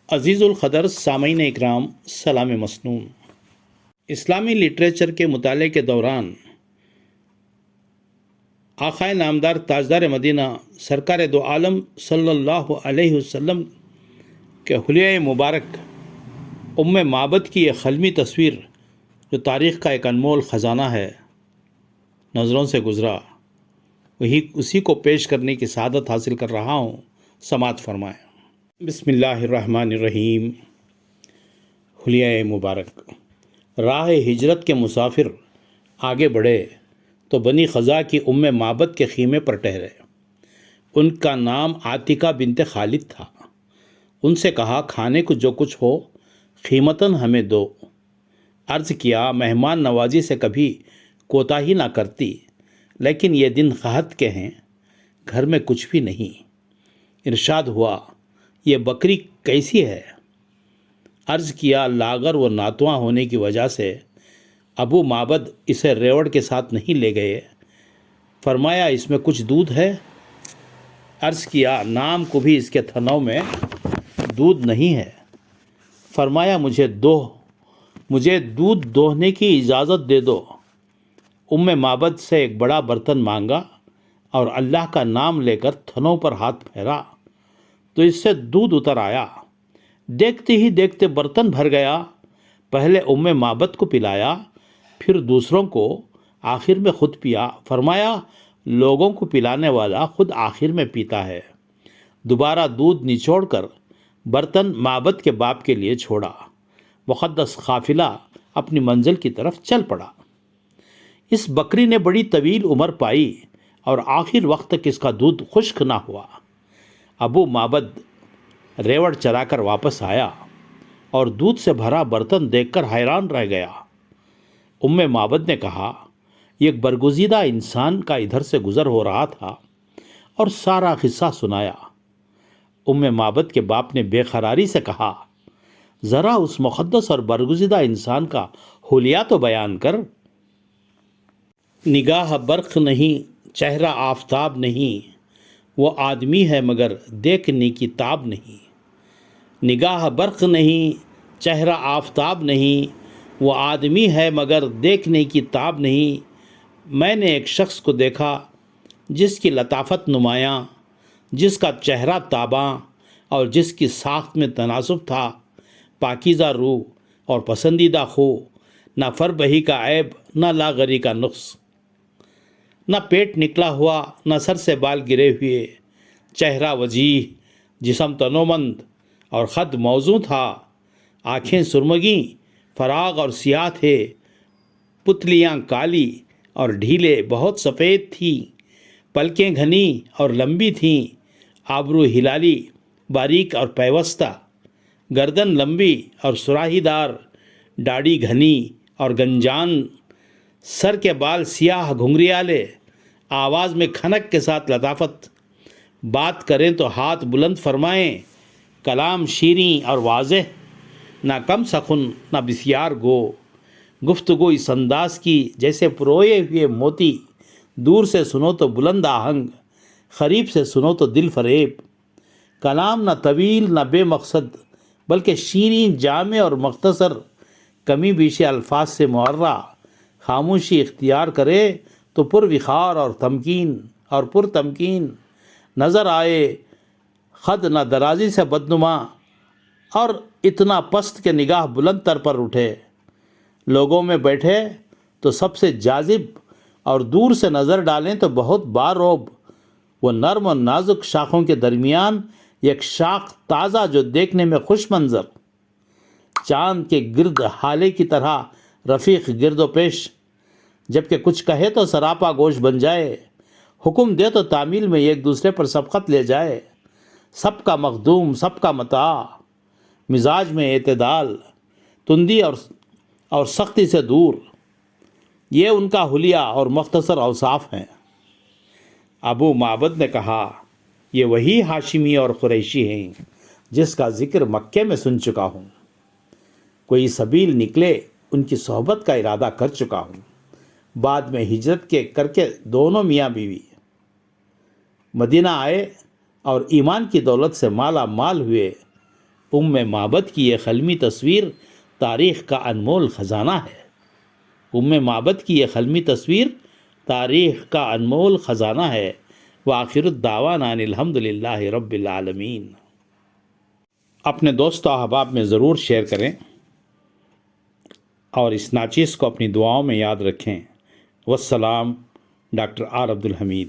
عزیز القدر سامعین اکرام، سلام مسنون۔ اسلامی لٹریچر کے مطالعے کے دوران آقائے نامدار تاجدار مدینہ سرکار دو عالم صلی اللہ علیہ وسلم کے حلیہ مبارک ام معبد کی ایک قلمی تصویر جو تاریخ کا ایک انمول خزانہ ہے نظروں سے گزرا، اسی کو پیش کرنے کی سعادت حاصل کر رہا ہوں۔ سماعت فرمائیں۔ بسم اللہ الرحمن الرحیم۔ حلیہ مبارک۔ راہ ہجرت کے مسافر آگے بڑھے تو بنی خزاع کی ام معبد کے خیمے پر ٹھہرے۔ ان کا نام عاتکہ بنت خالد تھا۔ ان سے کہا، کھانے کو جو کچھ ہو قیمتاً ہمیں دو۔ عرض کیا، مہمان نوازی سے کبھی کوتاہی نہ کرتی، لیکن یہ دن قحط کے ہیں، گھر میں کچھ بھی نہیں۔ ارشاد ہوا، یہ بکری کیسی ہے؟ عرض کیا، لاغر و ناتواں ہونے کی وجہ سے ابو معبد اسے ریوڑ کے ساتھ نہیں لے گئے۔ فرمایا، اس میں کچھ دودھ ہے؟ عرض کیا، نام کو بھی اس کے تھنوں میں دودھ نہیں ہے۔ فرمایا، مجھے دودھ دوہنے کی اجازت دے دو۔ ام معبد سے ایک بڑا برتن مانگا اور اللہ کا نام لے کر تھنوں پر ہاتھ پھیرا تو اس سے دودھ اتر آیا۔ دیکھتے ہی دیکھتے برتن بھر گیا۔ پہلے ام معبد کو پلایا، پھر دوسروں کو، آخر میں خود پیا۔ فرمایا، لوگوں کو پلانے والا خود آخر میں پیتا ہے۔ دوبارہ دودھ نچوڑ کر برتن معبد کے باپ کے لیے چھوڑا۔ مقدس قافلہ اپنی منزل کی طرف چل پڑا۔ اس بکری نے بڑی طویل عمر پائی اور آخر وقت تک اس کا دودھ خشک نہ ہوا۔ ابو معبد ریوڑ چلا کر واپس آیا اور دودھ سے بھرا برتن دیکھ کر حیران رہ گیا۔ ام معبد نے کہا، یہ ایک برگزیدہ انسان کا ادھر سے گزر ہو رہا تھا اور سارا قصہ سنایا۔ ام معبد کے باپ نے بے قراری سے کہا، ذرا اس مقدس اور برگزیدہ انسان کا حلیہ تو بیان کر۔ نگاہ برق نہیں، چہرہ آفتاب نہیں، وہ آدمی ہے مگر دیکھنے کی تاب نہیں۔ نگاہ برق نہیں، چہرہ آفتاب نہیں، وہ آدمی ہے مگر دیکھنے کی تاب نہیں۔ میں نے ایک شخص کو دیکھا جس کی لطافت نمایاں، جس کا چہرہ تاباں اور جس کی ساخت میں تناسب تھا، پاکیزہ روح اور پسندیدہ خو، نہ فربہی کا عیب نہ لاغری کا نقص، نہ پیٹ نکلا ہوا نہ سر سے بال گرے ہوئے، چہرہ وجیح، جسم تنومند اور خد موزوں تھا، آنکھیں سرمگیں، فراغ اور سیاہ تھے، پتلیاں کالی اور ڈھیلے بہت سفید تھیں، پلکیں گھنی اور لمبی تھیں، آبرو ہلالی باریک اور پیوستہ، گردن لمبی اور سراہی دار، داڑھی گھنی اور گنجان، سر کے بال سیاہ گھنگریالے، آواز میں کھنک کے ساتھ لطافت، بات کریں تو ہاتھ بلند فرمائیں، کلام شیریں اور واضح، نہ کم سخن نہ بسیار گو، گفتگو اس انداز کی جیسے پروئے ہوئے موتی، دور سے سنو تو بلند آہنگ، قریب سے سنو تو دل فریب، کلام نہ طویل نہ بے مقصد بلکہ شیریں، جامع اور مختصر، کمی بیشی الفاظ سے معرّہ، خاموشی اختیار کرے تو پر وقار اور پر تمکین نظر آئے، خد نہ درازی سے بدنما اور اتنا پست کہ نگاہ بلند تر پر اٹھے، لوگوں میں بیٹھے تو سب سے جاذب اور دور سے نظر ڈالیں تو بہت باروب، وہ نرم و نازک شاخوں کے درمیان ایک شاخ تازہ جو دیکھنے میں خوش منظر، چاند کے گرد ہالے کی طرح رفیق گرد و پیش، جبکہ کچھ کہے تو سراپا گوش بن جائے، حکم دے تو تعمیل میں ایک دوسرے پر سبقت لے جائے، سب کا مخدوم سب کا مطاع، مزاج میں اعتدال، تندی اور سختی سے دور، یہ ان کا حلیہ اور مختصر اوصاف ہیں۔ ابو معبد نے کہا، یہ وہی ہاشمی اور قریشی ہیں جس کا ذکر مکے میں سن چکا ہوں، کوئی سبیل نکلے ان کی صحبت کا ارادہ کر چکا ہوں۔ بعد میں ہجرت کر کے دونوں میاں بیوی مدینہ آئے اور ایمان کی دولت سے مالا مال ہوئے، معبد کی یہ قلمی تصویر تاریخ کا انمول خزانہ ہے۔ معبد کی یہ قلمی تصویر تاریخ کا انمول خزانہ ہے۔ وآخر الدعوانا ان الحمد للہ رب العالمین۔ اپنے دوست و احباب میں ضرور شیئر کریں اور اس ناچیز کو اپنی دعاؤں میں یاد رکھیں۔ والسلام، ڈاکٹر آر عبدالحمید،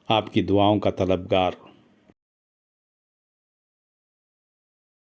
آپ کی دعاؤں کا طلبگار۔